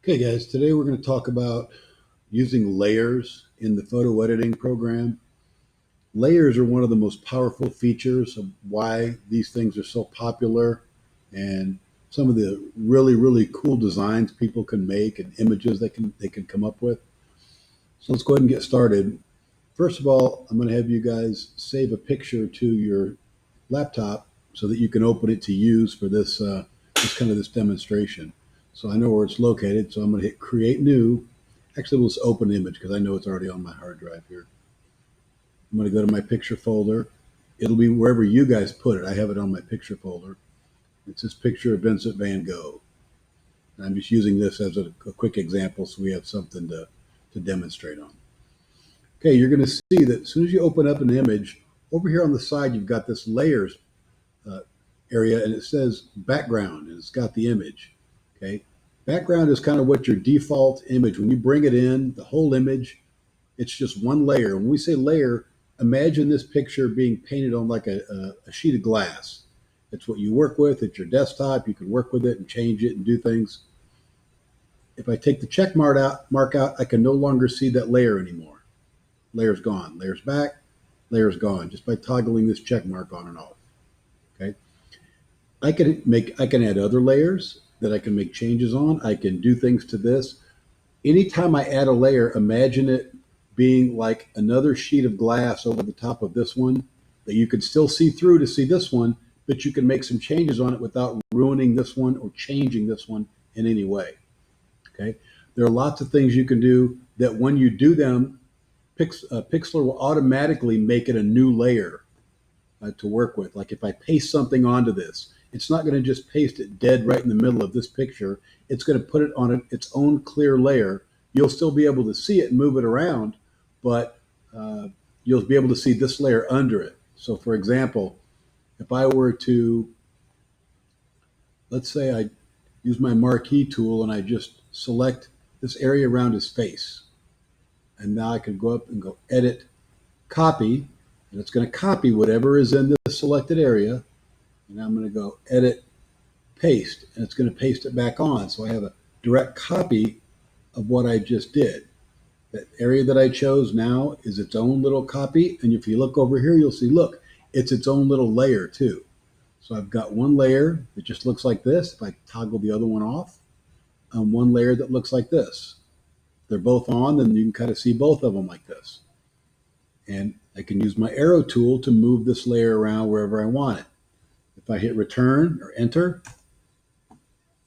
Okay, guys, today we're going to talk about using layers in the photo editing program. Layers are one of the most powerful features of why these things are so popular and some of the really cool designs people can make and images they can come up with. So let's go ahead and get started. First of all, I'm going to have you guys save a picture to your laptop so that you can open it to use for this demonstration. So I know where it's located, so I'm going to hit Create New. Actually, we'll just open the image because I know it's already on my hard drive here. I'm going to go to my picture folder. It'll be wherever you guys put it. I have it on my picture folder. It's this picture of Vincent van Gogh. And I'm just using this as a quick example so we have something to demonstrate on. Okay, you're going to see that as soon as you open up an image, over here on the side, you've got this layers uh, area and it says background and it's got the image. Okay. Background is kind of what your default image, when you bring it in, the whole image, it's just one layer. When we say layer, imagine this picture being painted on like a sheet of glass. It's what you work with. It's your desktop. You can work with it and change it and do things. If I take the mark out, I can no longer see that layer anymore. Layer's gone. Layer's back. Layer's gone just by toggling this check mark on and off. Okay. I can add other layers that I can make changes on. I can do things to this. Anytime I add a layer, imagine it being like another sheet of glass over the top of this one that you could still see through to see this one, but you can make some changes on it without ruining this one or changing this one in any way. Okay. There are lots of things you can do that when you do them, Pixlr will automatically make it a new layer to work with. Like if I paste something onto this, it's not going to just paste it dead right in the middle of this picture. It's going to put it on its own clear layer. You'll still be able to see it and move it around, but uh, you'll be able to see this layer under it. So, for example, if I were to, let's say I use my marquee tool and I just select this area around his face. And now I can go up and go edit, copy, and it's going to copy whatever is in the selected area. And I'm going to go edit, paste, and it's going to paste it back on. So I have a direct copy of what I just did. That area that I chose now is its own little copy. And if you look over here, you'll see, look, it's its own little layer too. So I've got one layer that just looks like this. If I toggle the other one off, one layer that looks like this. They're both on, then you can kind of see both of them like this. And I can use my arrow tool to move this layer around wherever I want it. If I hit return or enter,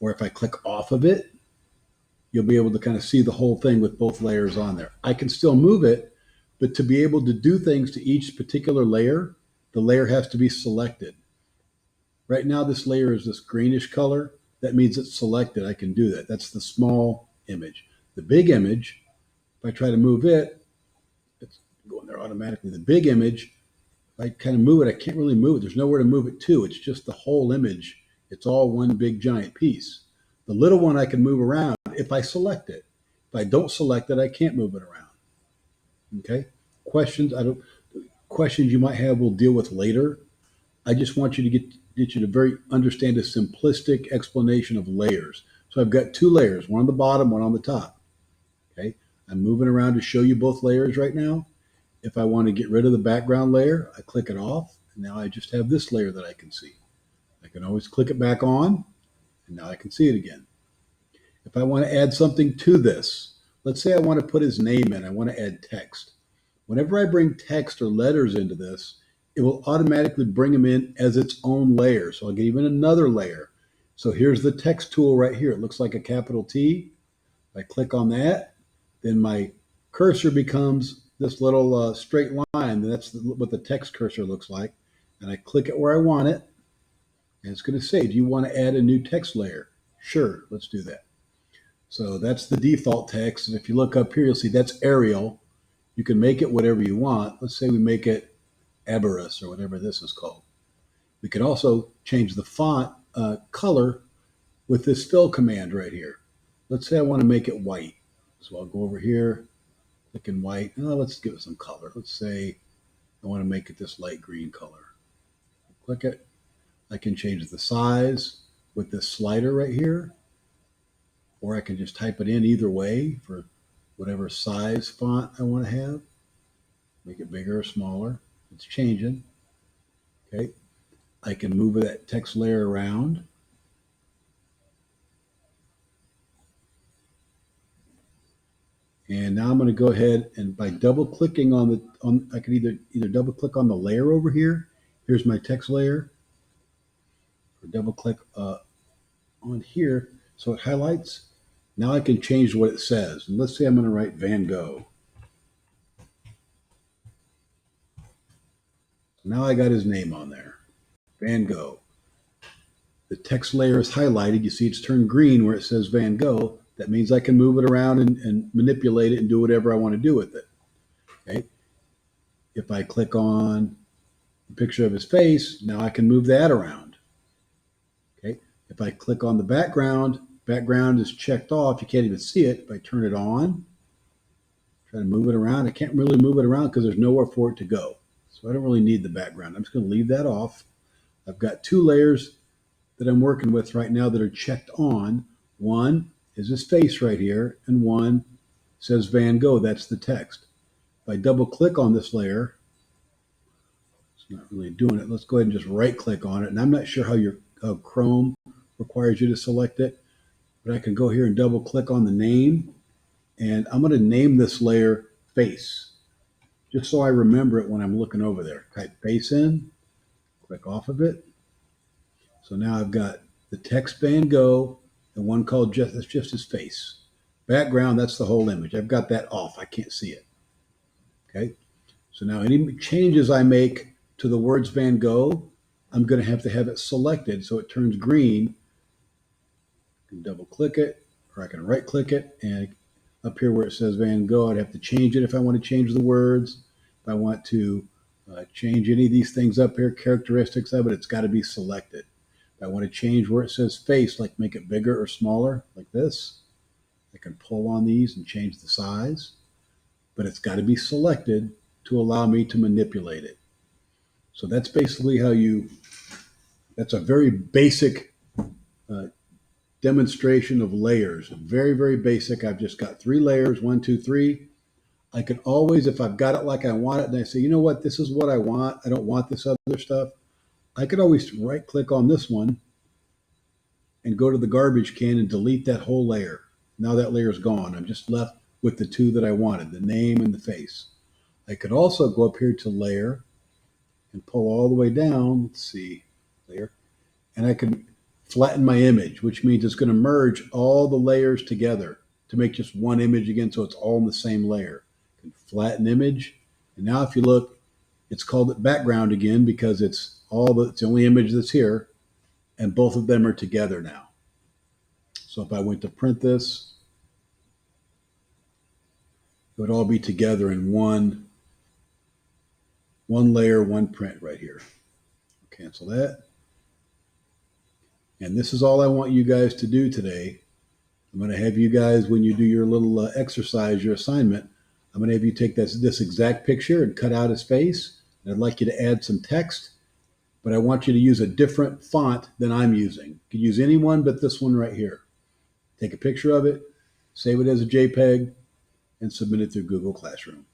or if I click off of it, you'll be able to kind of see the whole thing with both layers on there. I can still move it, but to be able to do things to each particular layer, the layer has to be selected. Right now, this layer is this greenish color. That means it's selected. I can do that. That's the small image. The big image, if I try to move it, it's going there automatically. The big image, if I kind of move it, I can't really move it. There's nowhere to move it to. It's just the whole image. It's all one big giant piece. The little one I can move around if I select it. If I don't select it, I can't move it around. Okay. Questions I don't questions you might have we'll deal with later. I just want you to get you to very understand a simplistic explanation of layers. So I've got two layers, one on the bottom, one on the top. Okay. I'm moving around to show you both layers right now. If I want to get rid of the background layer, I click it off. And now I just have this layer that I can see. I can always click it back on, and now I can see it again. If I want to add something to this, let's say I want to put his name in, I want to add text. Whenever I bring text or letters into this, it will automatically bring them in as its own layer. So I'll get even another layer. So here's the text tool right here. It looks like a capital T. If I click on that, then my cursor becomes this little straight line. That's what the text cursor looks like. And I click it where I want it. And it's going to say, do you want to add a new text layer? Sure, let's do that. So that's the default text. And if you look up here, you'll see that's Arial. You can make it whatever you want. Let's say we make it Eberus or whatever this is called. We can also change the font color with this fill command right here. Let's say I want to make it white. So I'll go over here, click in white. Oh, let's give it some color. Let's say I want to make it this light green color. Click it. I can change the size with this slider right here. or I can just type it in either way for whatever size font I want to have. Make it bigger or smaller. It's changing. Okay. I can move that text layer around. And now I'm going to go ahead and by double clicking I can either double click on the layer over here. Here's my text layer. Or double click on here so it highlights. Now I can change what it says. And let's say I'm going to write Van Gogh. Now I got his name on there, Van Gogh. The text layer is highlighted. You see it's turned green where it says Van Gogh. That means I can move it around and manipulate it and do whatever I want to do with it. Okay. If I click on the picture of his face, now I can move that around. Okay. If I click on the background is checked off. You can't even see it. If I turn it on, try to move it around, I can't really move it around because there's nowhere for it to go. So I don't really need the background. I'm just going to leave that off. I've got two layers that I'm working with right now that are checked on. One is his face right here, and one says Van Gogh. That's the text. If I double click on this layer, it's not really doing it. Let's go ahead and just right click on it. And I'm not sure how Chrome requires you to select it, but I can go here and double click on the name, and I'm going to name this layer face, just so I remember it when I'm looking over there. Type face in, click off of it. So now I've got the text Van Gogh and one called that's just his face. Background, that's the whole image. I've got that off. I can't see it. Okay. So now any changes I make to the words Van Gogh, I'm going to have it selected so it turns green. I can double click it, or I can right click it, and up here where it says Van Gogh, I'd have to change it if I want to change the words. If I want to change any of these things up here, characteristics of it, it's got to be selected. If I want to change where it says face, like make it bigger or smaller, like this, I can pull on these and change the size, but it's got to be selected to allow me to manipulate it. So that's basically that's a very basic uh, demonstration of layers. Very, very basic. I've just got 3 layers, 1, 2, 3. I can always, if I've got it like I want it, and I say, you know what, this is what I want. I don't want this other stuff. I could always right click on this one and go to the garbage can and delete that whole layer. Now that layer is gone. I'm just left with the 2 that I wanted, the name and the face. I could also go up here to layer and pull all the way down. Let's see, layer. And I can flatten my image, which means it's going to merge all the layers together to make just one image again, so it's all in the same layer. I can flatten image. And now if you look, it's called it background again because it's the only image that's here, and both of them are together now. So if I went to print this, it would all be together in one layer, one print right here. Cancel that. And this is all I want you guys to do today. I'm going to have you guys, when you do your little exercise, your assignment, I'm going to have you take this exact picture and cut out his face. And I'd like you to add some text, but I want you to use a different font than I'm using. You can use any one but this one right here. Take a picture of it, save it as a JPEG, and submit it through Google Classroom.